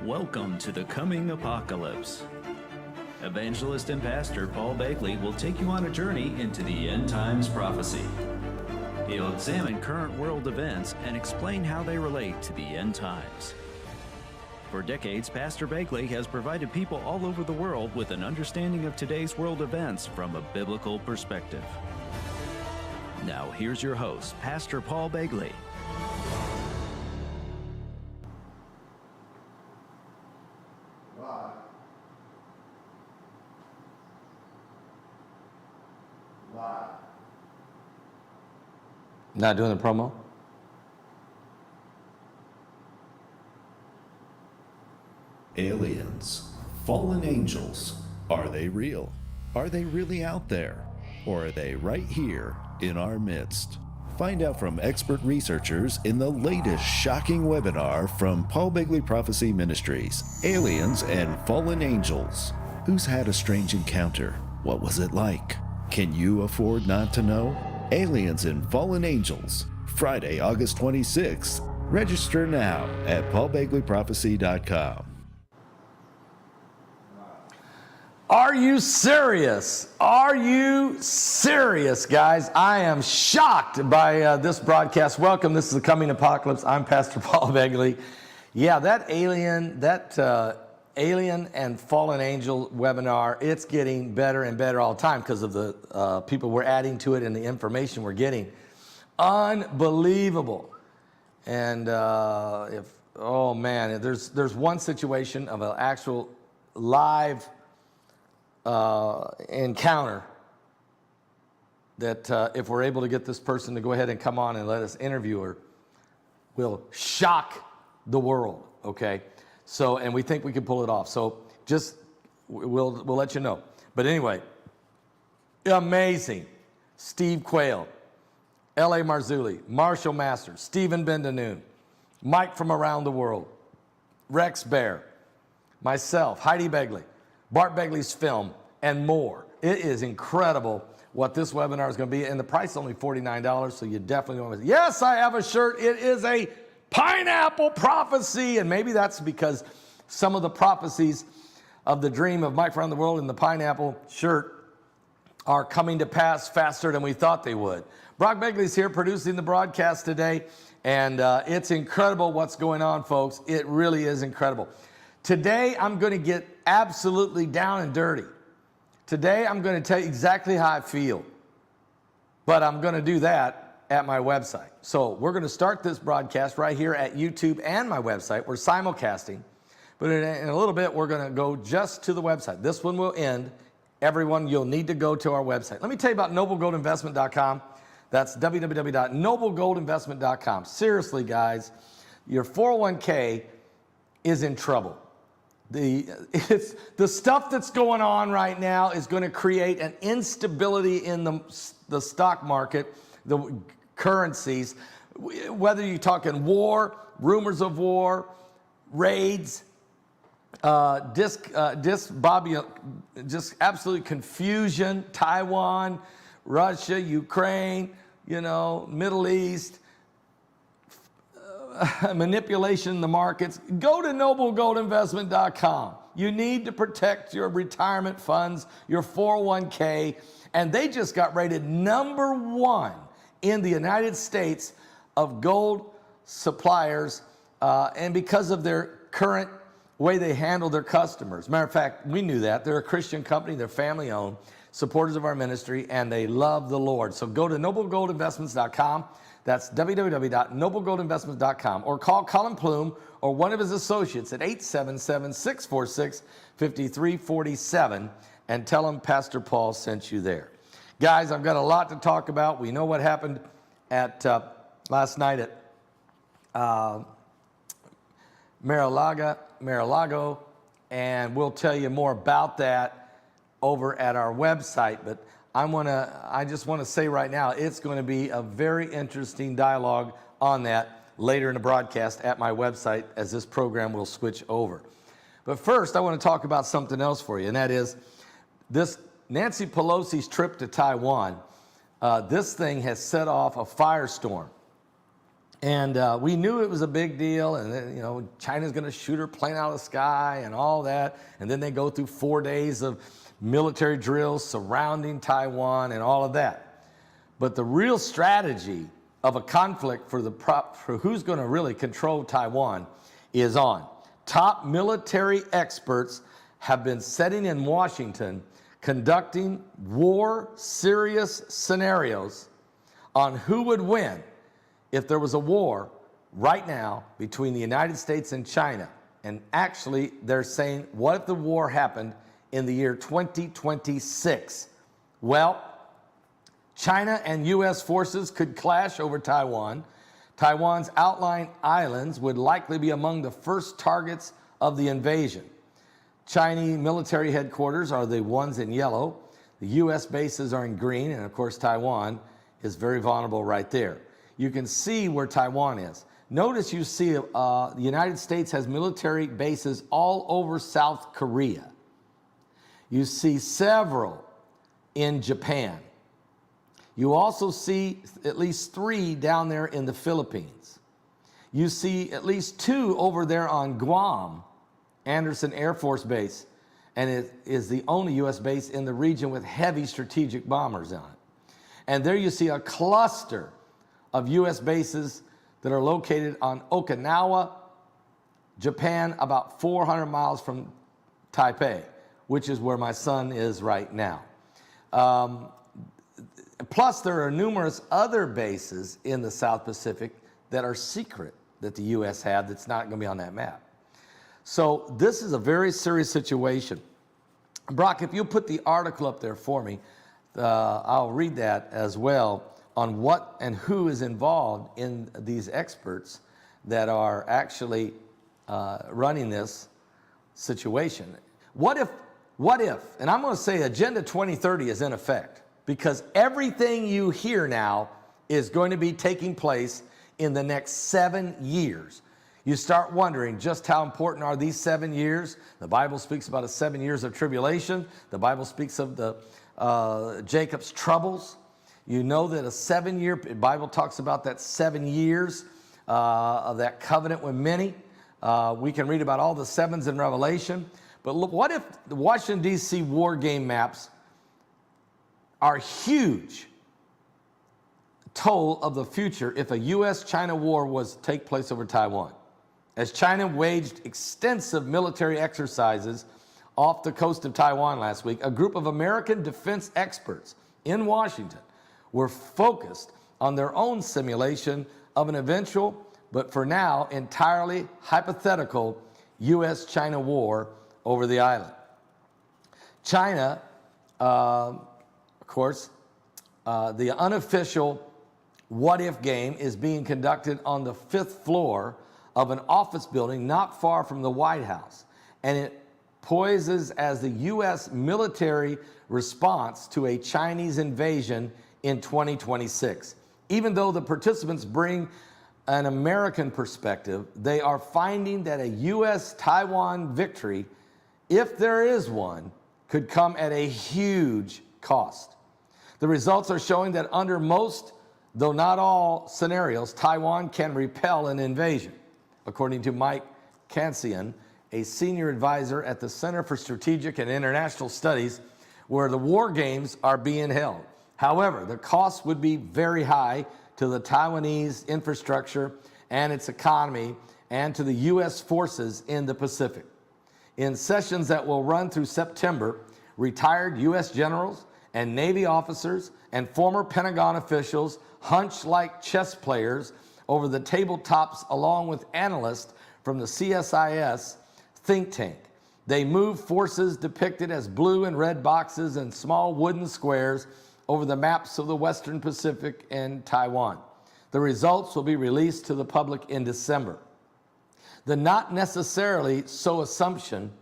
Welcome to the coming apocalypse. Evangelist and pastor Paul Begley will take you on a journey into the end times prophecy. He'll examine current world events and explain how they relate to the end times. For decades, Pastor Begley has provided people all over the world with an understanding of today's world events from a biblical perspective. Now here's your host, Pastor Paul Begley. Not doing the promo? Aliens, fallen angels, are they real? Are they really out there? Or are they right here in our midst? Find out from expert researchers in the latest shocking webinar from Paul Begley Prophecy Ministries, Aliens and Fallen Angels. Who's had a strange encounter? What was it like? Can you afford not to know? Aliens and Fallen Angels, Friday, August 26th. Register now at paulbegleyprophecy.com. Are you serious? Are you serious, guys? I am shocked by this broadcast. Welcome. This is the Coming Apocalypse. I'm Pastor Paul Begley. Yeah, that alien and fallen angel webinar, it's getting better and better all the time because of the people we're adding to it and the information we're getting. Unbelievable. And oh man, there's one situation of an actual live encounter that if we're able to get this person to go ahead and come on and let us interview her, will shock the world, okay? So, and we think we can pull it off. So just, we'll let you know. But anyway, amazing. Steve Quayle, L.A. Marzulli, Marshall Masters, Stephen Bendanoon, Mike from around the world, Rex Bear, myself, Heidi Begley, Bart Begley's film, and more. It is incredible what this webinar is going to be, and the price is only $49, so you definitely want to. Yes, I have a shirt. It is a pineapple prophecy, and maybe that's because some of the prophecies of the dream of Mike from around the world in the pineapple shirt are coming to pass faster than we thought they would. Brock Begley's here producing the broadcast today, and it's incredible what's going on, folks. It really is incredible. Today, I'm going to get absolutely down and dirty. Today, I'm going to tell you exactly how I feel, but I'm going to do that at my website. So we're going to start this broadcast right here at YouTube and my website. We're simulcasting, but in a little bit, we're going to go just to the website. This one will end. Everyone, you'll need to go to our website. Let me tell you about noblegoldinvestment.com. That's www.noblegoldinvestment.com. Seriously, guys, your 401k is in trouble. The stuff that's going on right now is going to create an instability in the stock market, the currencies, whether you're talking war, rumors of war, raids, just absolute confusion, Taiwan, Russia, Ukraine, Middle East, manipulation in the markets. Go to noblegoldinvestment.com. You need to protect your retirement funds, your 401k, and they just got rated #1 in the United States of gold suppliers, and because of their current way they handle their customers. Matter of fact, we knew that. They're a Christian company. They're family-owned, supporters of our ministry, and they love the Lord. So go to noblegoldinvestments.com. That's www.noblegoldinvestments.com, or call Colin Plume or one of his associates at 877-646-5347 and tell them Pastor Paul sent you there. Guys, I've got a lot to talk about. We know what happened at last night at Mar-a-Lago, and we'll tell you more about that over at our website. But I just want to say right now, it's going to be a very interesting dialogue on that later in the broadcast at my website as this program will switch over. But first, I want to talk about something else for you, and that is this Nancy Pelosi's trip to Taiwan. This thing has set off a firestorm And we knew it was a big deal, and then, you know, China's going to shoot her plane out of the sky and all that. And then they go through 4 days of military drills surrounding Taiwan and all of that. But the real strategy of a conflict for who's going to really control Taiwan is on. Top military experts have been sitting in Washington conducting war serious scenarios on who would win if there was a war right now between the United States and China. And actually, they're saying, what if the war happened in the year 2026? Well, China and U.S. forces could clash over Taiwan. Taiwan's outlying islands would likely be among the first targets of the invasion. Chinese military headquarters are the ones in yellow. The U.S. bases are in green, and of course, Taiwan is very vulnerable right there. You can see where Taiwan is. Notice you see the United States has military bases all over South Korea. You see several in Japan. You also see at least 3 down there in the Philippines. You see at least 2 over there on Guam, Anderson Air Force Base, and it is the only U.S. base in the region with heavy strategic bombers on it. And there you see a cluster of U.S. bases that are located on Okinawa, Japan, about 400 miles from Taipei, which is where my son is right now. Plus, there are numerous other bases in the South Pacific that are secret that the U.S. had that's not going to be on that map. So this is a very serious situation. Brock, if you'll put the article up there for me, I'll read that as well on what and who is involved in these experts that are actually running this situation. What if, and I'm going to say Agenda 2030 is in effect, because everything you hear now is going to be taking place in the next 7 years. You start wondering just how important are these 7 years. The Bible speaks about 7 years of tribulation. The Bible speaks of the Jacob's troubles. You know that a 7-year, the Bible talks about that 7 years of that covenant with many. We can read about all the sevens in Revelation. But look, what if the Washington, D.C. war game maps are huge toll of the future if a U.S.-China war was to take place over Taiwan? As China waged extensive military exercises off the coast of Taiwan last week, a group of American defense experts in Washington were focused on their own simulation of an eventual, but for now, entirely hypothetical U.S.-China war over the island. China, of course, the unofficial what-if game is being conducted on the 5th floor of an office building not far from the White House, and it poises as the U.S. military response to a Chinese invasion in 2026. Even though the participants bring an American perspective, they are finding that a U.S.-Taiwan victory, if there is one, could come at a huge cost. The results are showing that under most, though not all scenarios, Taiwan can repel an invasion, according to Mike Kansian, a senior advisor at the Center for Strategic and International Studies, where the war games are being held. However, the cost would be very high to the Taiwanese infrastructure and its economy and to the U.S. forces in the Pacific. In sessions that will run through September, retired U.S. generals and Navy officers and former Pentagon officials hunch like chess players over the tabletops along with analysts from the CSIS think tank. They move forces depicted as blue and red boxes and small wooden squares over the maps of the Western Pacific and Taiwan. The results will be released to the public in December. The not necessarily so assumption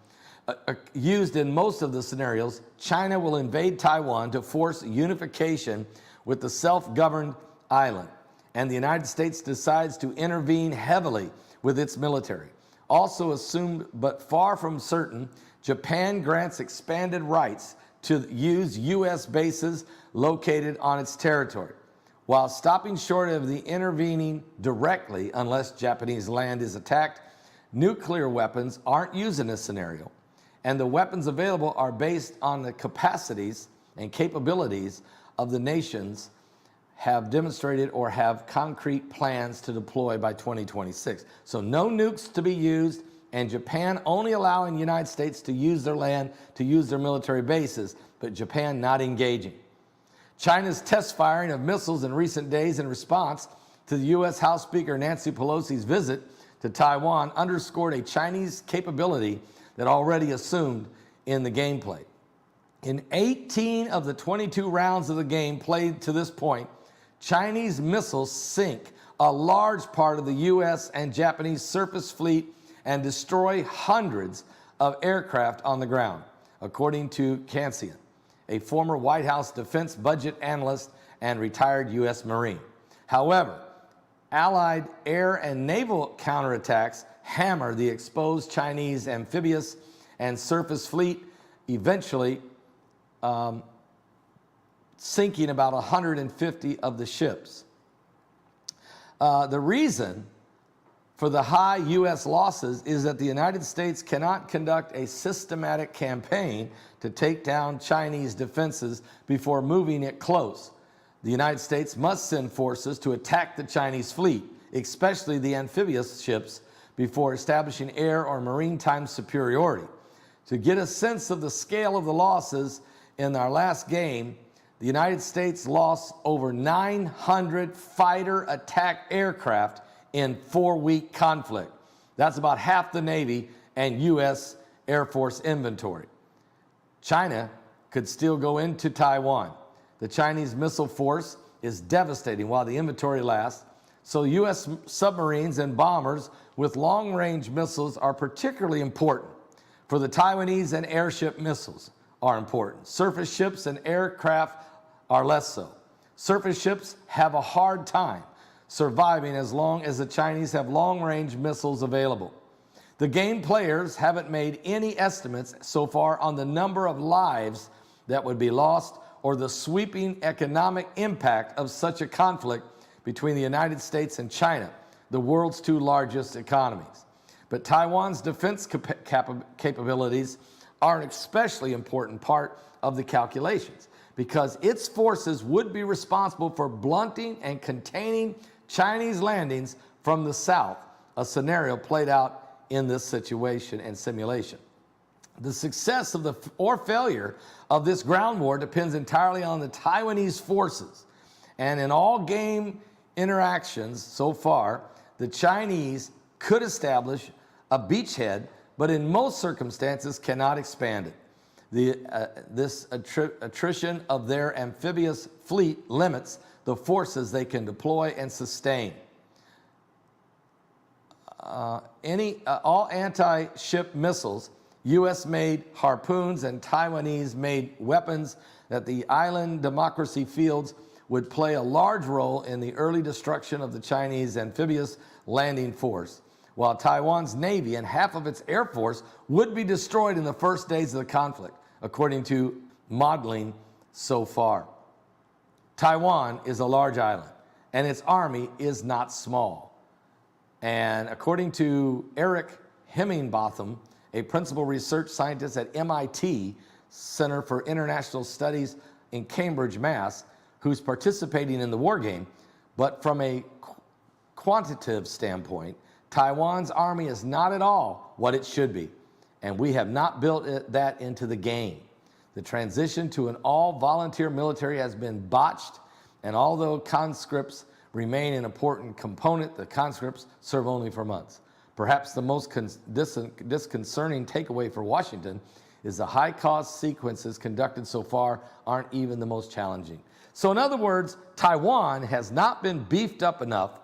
used in most of the scenarios, China will invade Taiwan to force unification with the self-governed island, and the United States decides to intervene heavily with its military. Also assumed, but far from certain, Japan grants expanded rights to use U.S. bases located on its territory. While stopping short of the intervening directly unless Japanese land is attacked, nuclear weapons aren't used in this scenario, and the weapons available are based on the capacities and capabilities of the nations have demonstrated or have concrete plans to deploy by 2026. So no nukes to be used, and Japan only allowing the United States to use their land, to use their military bases, but Japan not engaging. China's test firing of missiles in recent days in response to the U.S. House Speaker Nancy Pelosi's visit to Taiwan underscored a Chinese capability that already assumed in the gameplay. In 18 of the 22 rounds of the game played to this point, Chinese missiles sink a large part of the U.S. and Japanese surface fleet and destroy hundreds of aircraft on the ground, according to Kansian, a former White House defense budget analyst and retired U.S. Marine. However, Allied air and naval counterattacks hammer the exposed Chinese amphibious and surface fleet, eventually sinking about 150 of the ships. The reason for the high U.S. losses is that the United States cannot conduct a systematic campaign to take down Chinese defenses before moving it close. The United States must send forces to attack the Chinese fleet, especially the amphibious ships, before establishing air or maritime superiority. To get a sense of the scale of the losses in our last game, the United States lost over 900 fighter attack aircraft in 4-week conflict. That's about half the Navy and U.S. Air Force inventory. China could still go into Taiwan. The Chinese missile force is devastating while the inventory lasts, so U.S. submarines and bombers with long-range missiles are particularly important. For the Taiwanese, and airship missiles are important. Surface ships and aircraft are less so. Surface ships have a hard time surviving as long as the Chinese have long-range missiles available. The game players haven't made any estimates so far on the number of lives that would be lost or the sweeping economic impact of such a conflict between the United States and China, the world's two largest economies. But Taiwan's defense capabilities are an especially important part of the calculations because its forces would be responsible for blunting and containing Chinese landings from the south, a scenario played out in this situation and simulation. The success of or failure of this ground war depends entirely on the Taiwanese forces. And in all game interactions so far, the Chinese could establish a beachhead, but in most circumstances cannot expand it. This attrition of their amphibious fleet limits the forces they can deploy and sustain. All anti-ship missiles, U.S.-made harpoons and Taiwanese-made weapons that the island democracy fields would play a large role in the early destruction of the Chinese amphibious landing force, while Taiwan's Navy and half of its Air Force would be destroyed in the first days of the conflict, according to modeling so far. Taiwan is a large island, and its army is not small. And according to Eric Hemingbotham, a principal research scientist at MIT Center for International Studies in Cambridge, Mass., who's participating in the war game, but from a quantitative standpoint, Taiwan's army is not at all what it should be, and we have not built that into the game. The transition to an all-volunteer military has been botched, and although conscripts remain an important component, the conscripts serve only for months. Perhaps the most disconcerting takeaway for Washington is the high-cost sequences conducted so far aren't even the most challenging. So in other words, Taiwan has not been beefed up enough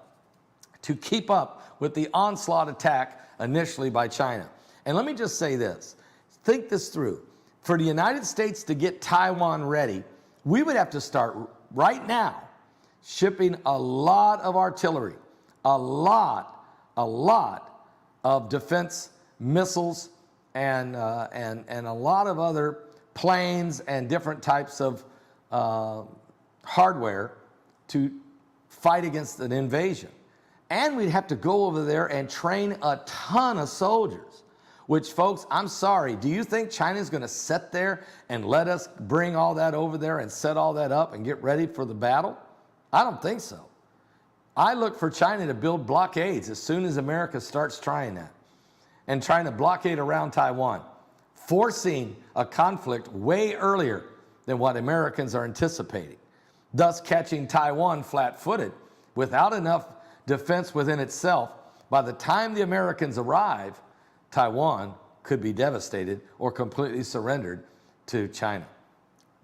to keep up with the onslaught attack initially by China. And let me just say this, think this through. For the United States to get Taiwan ready, we would have to start right now shipping a lot of artillery, a lot of defense missiles, and a lot of other planes and different types of hardware to fight against an invasion. And we'd have to go over there and train a ton of soldiers, which, folks, I'm sorry, do you think China's going to sit there and let us bring all that over there and set all that up and get ready for the battle? I don't think so. I look for China to build blockades as soon as America starts trying that and trying to blockade around Taiwan, forcing a conflict way earlier than what Americans are anticipating, thus catching Taiwan flat-footed without enough defense within itself. By the time the Americans arrive, Taiwan could be devastated or completely surrendered to China.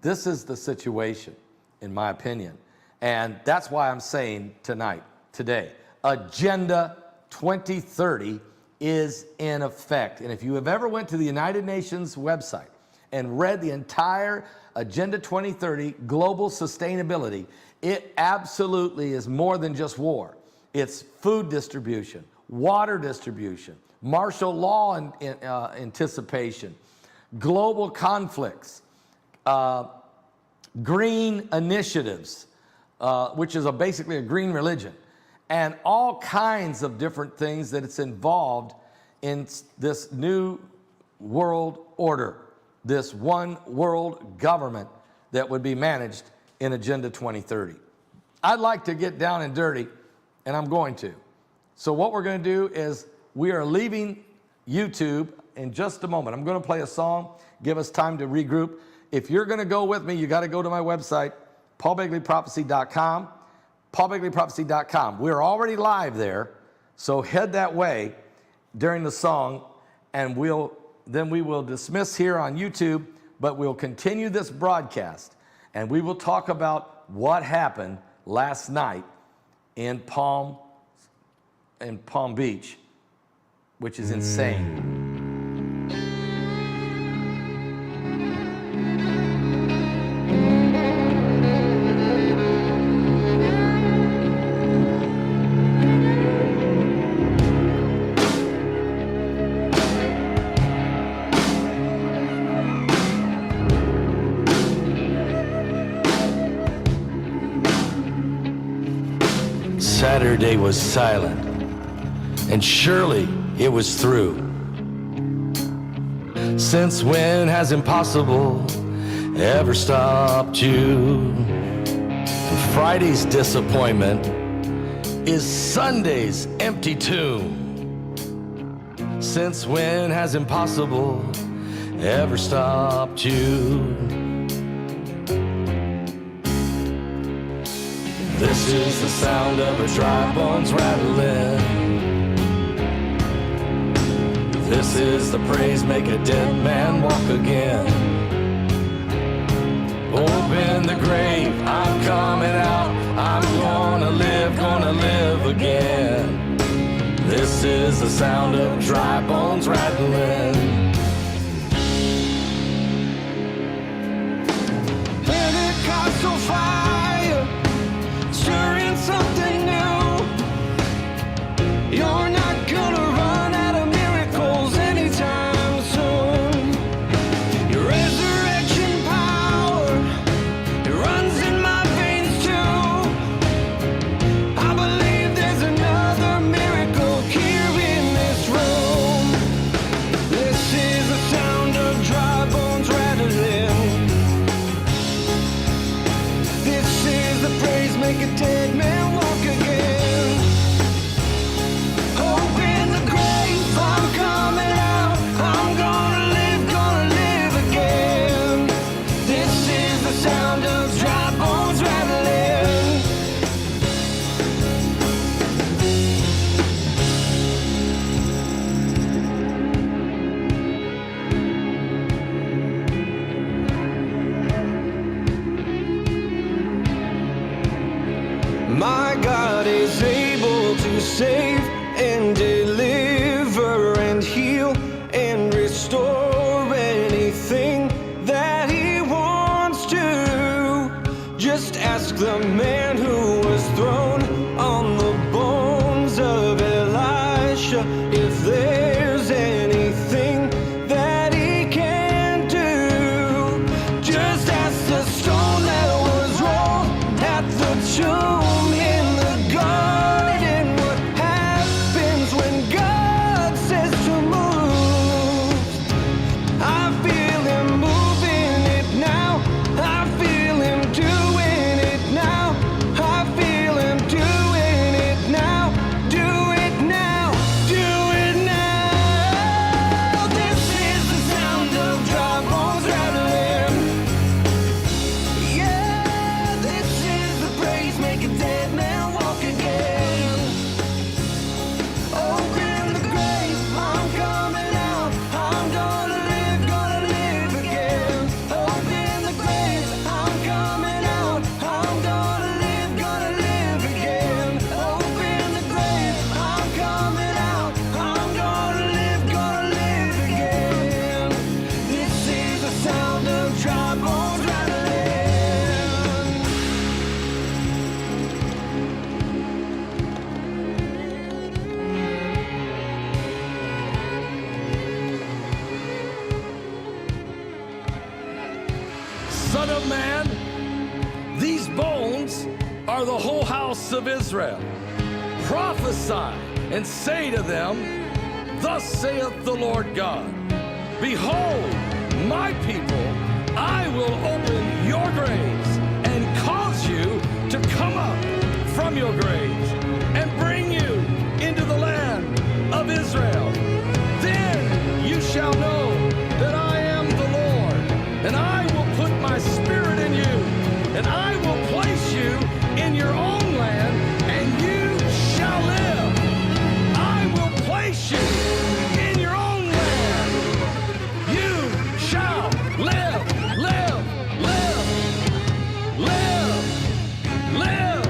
This is the situation, in my opinion. And that's why I'm saying today, Agenda 2030 is in effect. And if you have ever went to the United Nations website and read the entire Agenda 2030 global sustainability, it absolutely is more than just war. It's food distribution, water distribution, martial law anticipation, global conflicts, green initiatives, which is basically a green religion, and all kinds of different things that it's involved in this new world order, this one world government that would be managed in Agenda 2030. I'd like to get down and dirty, and I'm going to. So what we're going to do is we are leaving YouTube in just a moment. I'm going to play a song, give us time to regroup. If you're going to go with me, you got to go to my website, paulbegleyprophecy.com, paulbegleyprophecy.com. We're already live there, so head that way during the song, and then we will dismiss here on YouTube, but we'll continue this broadcast, and we will talk about what happened last night in Palm Beach, which is insane. Saturday was silent, and surely it was through. Since when has impossible ever stopped you? And Friday's disappointment is Sunday's empty tomb. Since when has impossible ever stopped you? This is the sound of a dry bones rattling. This is the praise make a dead man walk again. Open the grave, I'm coming out. I'm gonna live again. This is the sound of dry bones rattling. Pentecostal fire, stirring something new. You're not gonna run out of miracles anytime soon. Your resurrection power, it runs in my veins too. I believe there's another miracle here in this room. This is the sound of dry bones rattling. This is the praise make a dead man walk again. Open the grave, I'm coming out. I'm gonna live again. This is the sound of dry bones rattling. My God is able to save and deliver and heal and restore anything that He wants to. Just ask the man who was thrown on the bones of Elisha if there's anything that he can do. Just ask the stone that was rolled at the tomb in the Son of man, these bones are the whole house of Israel. Prophesy and say to them, thus saith the Lord God, behold, my people, I will open your graves and cause you to come up from your graves and bring you into the land of Israel. Then you shall know that I am the Lord, and I will put my spirit in you, and I will place you in your own land, and you shall live. I will place you in your own land. You shall live, live, live, live, live.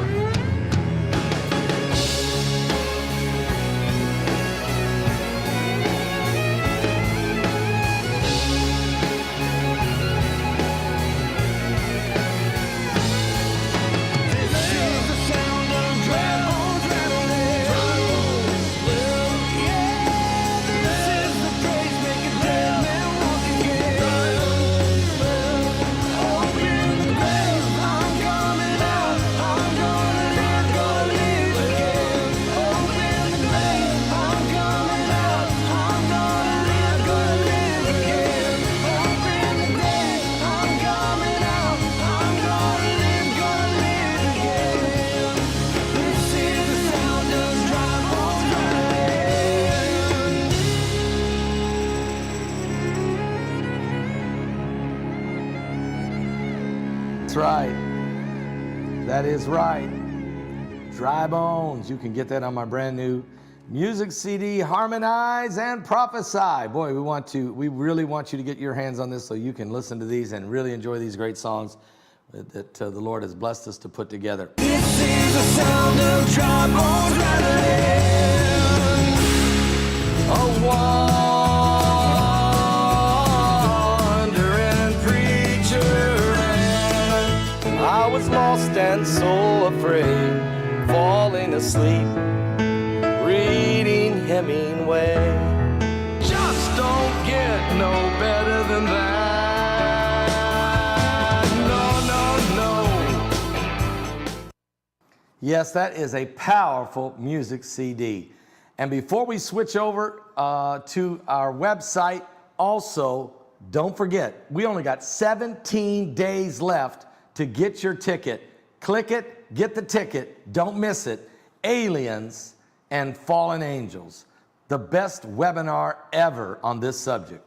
That's right. That is right. Dry Bones. You can get that on my brand new music CD, Harmonize and Prophesy. Boy, we really want you to get your hands on this so you can listen to these and really enjoy these great songs that the Lord has blessed us to put together. This is the sound of dry bones rattling. A wandering preacher man. I was lost and so afraid, falling asleep, reading Hemingway. Just don't get no better than that. No, no, no. Yes, that is a powerful music CD. And before we switch over to our website, also, don't forget, we only got 17 days left to get your ticket. Click it, get the ticket, don't miss it. Aliens and Fallen Angels, the best webinar ever on this subject.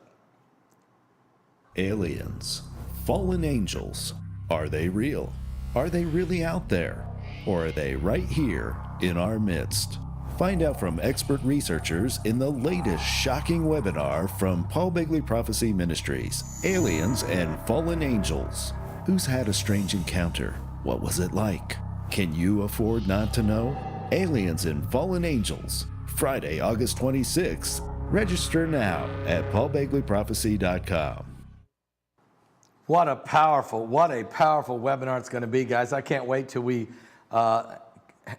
Aliens, fallen angels, are they real? Are they really out there? Or are they right here in our midst? Find out from expert researchers in the latest shocking webinar from Paul Begley Prophecy Ministries, Aliens and Fallen Angels. Who's had a strange encounter? What was it like? Can you afford not to know? Aliens and Fallen Angels, Friday, August 26th. Register now at paulbegleyprophecy.com. What a powerful webinar it's going to be, guys. I can't wait till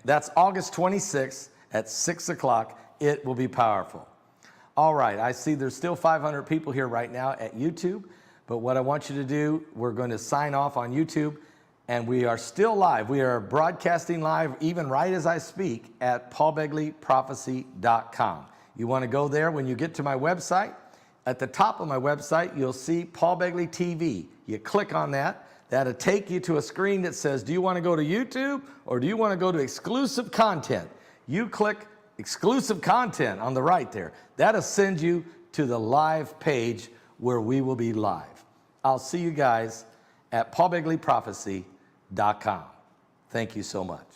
that's August 26th at 6 o'clock. It will be powerful. All right, I see there's still 500 people here right now at YouTube, but what I want you to do, we're going to sign off on YouTube, and we are still live. We are broadcasting live, even right as I speak, at paulbegleyprophecy.com. You want to go there when you get to my website. At the top of my website, you'll see Paul Begley TV. You click on that. That'll take you to a screen that says, do you want to go to YouTube or do you want to go to exclusive content? You click exclusive content on the right there. That'll send you to the live page where we will be live. I'll see you guys at paulbegleyprophecy.com. Thank you so much.